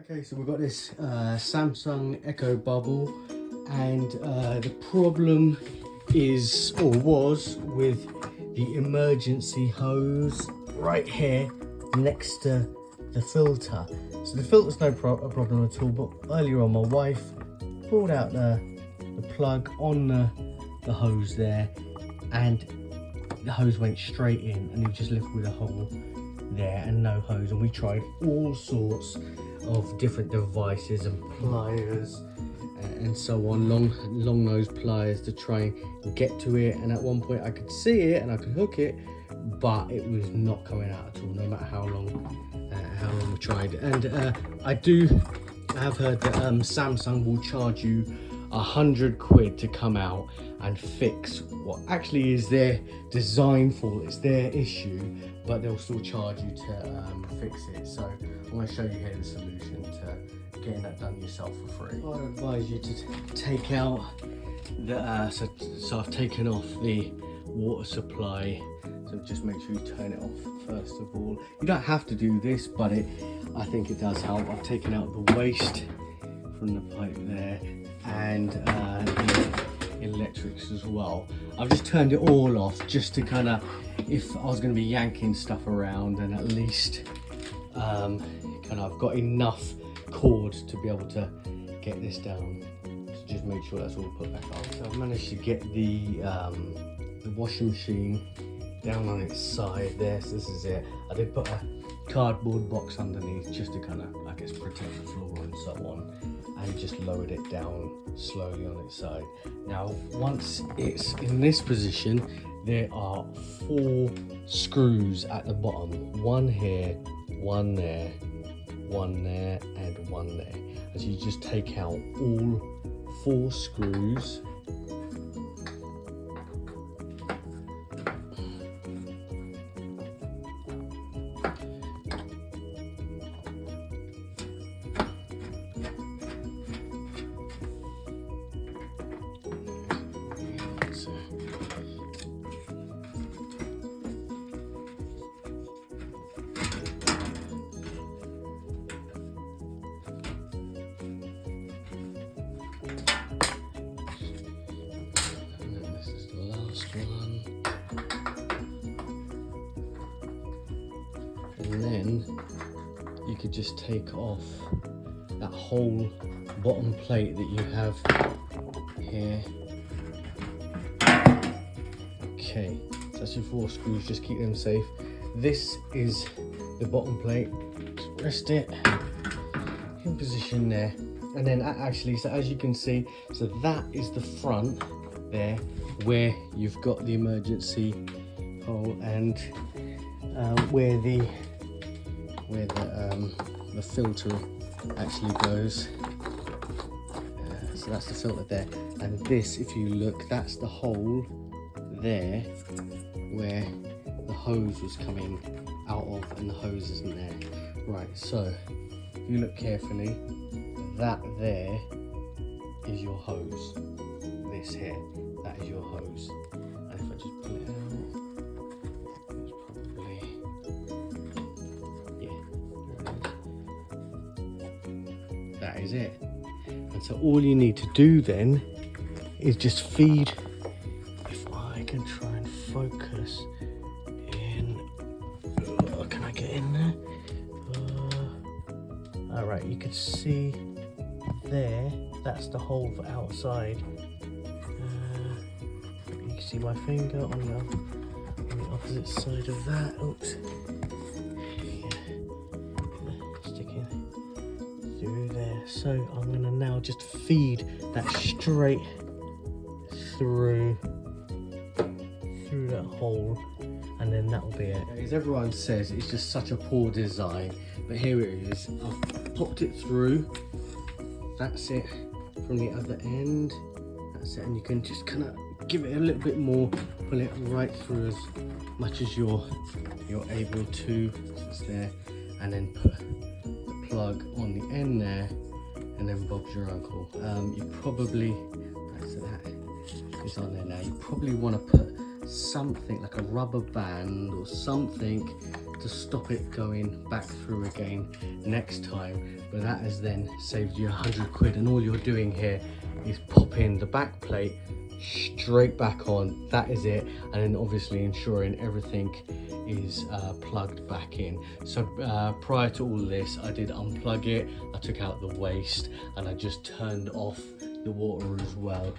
Okay, so we've got this Samsung Echo Bubble, and the problem is, or was, with the emergency hose right here next to the filter. So the filter's no problem at all, but earlier on my wife pulled out the plug on the hose there, and the hose went straight in, and you just left with a hole there and no hose. And we tried all sorts of different devices and pliers and so on, long nose pliers, to try and get to it. And at one point I could see it and I could hook it, but it was not coming out at all, no matter how long we tried. And I have heard that Samsung will charge you 100 quid to come out and fix what actually is their design fault. It's their issue, but they'll still charge you to fix it. So I'm going to show you here the solution to getting that done yourself for free. I advise you to take out the so I've taken off the water supply. So just make sure you turn it off first of all. You don't have to do this, but I think it does help. I've taken out the waste from the pipe there, and the electrics as well. I've just turned it all off just to kind of, if I was going to be yanking stuff around, and at least kind of I've got enough cord to be able to get this down. So just make sure that's all put back on. So I've managed to get the washing machine down on its side there. So this is it. I did put a cardboard box underneath just to kind of, I guess, protect the floor and so on, and just lowered it down slowly on its side. Now once it's in this position, there are 4 screws at the bottom, one here, one there, one there, and one there. As you just take out all 4 screws, and then you could just take off that whole bottom plate that you have here. Okay, so that's your 4 screws, just keep them safe. This is the bottom plate. Just rest it in position there, and then actually, so as you can see, so that is the front there where you've got the emergency hole, and where the filter actually goes. So that's the filter there, and this, if you look, that's the hole there where the hose was coming out of, and the hose isn't there. Right, so if you look carefully, that there is your hose. This here, that is your hose. And if I just pull it out, it's probably, yeah, that is it. And so all you need to do then is just feed, if I can try and focus in, can I get in there? All right, you can see there, that's the hole for outside. You can see my finger on the opposite side of that. Oops. Sticking through there. So I'm gonna now just feed that straight through that hole, and then that'll be it. As everyone says, it's just such a poor design, but here it is. I've popped it through. That's it from the other end. That's it, and you can just kind of give it a little bit more, pull it right through as much as you're able to. It's there, and then put the plug on the end there, and then Bob's your uncle. You probably, so that is on there now. You probably want to put something like a rubber band or something to stop it going back through again next time, but that has then saved you 100 quid, and all you're doing here is popping the back plate straight back on. That is it. And then obviously ensuring everything is plugged back in. So prior to all this, I did unplug it, I took out the waste, and I just turned off the water as well.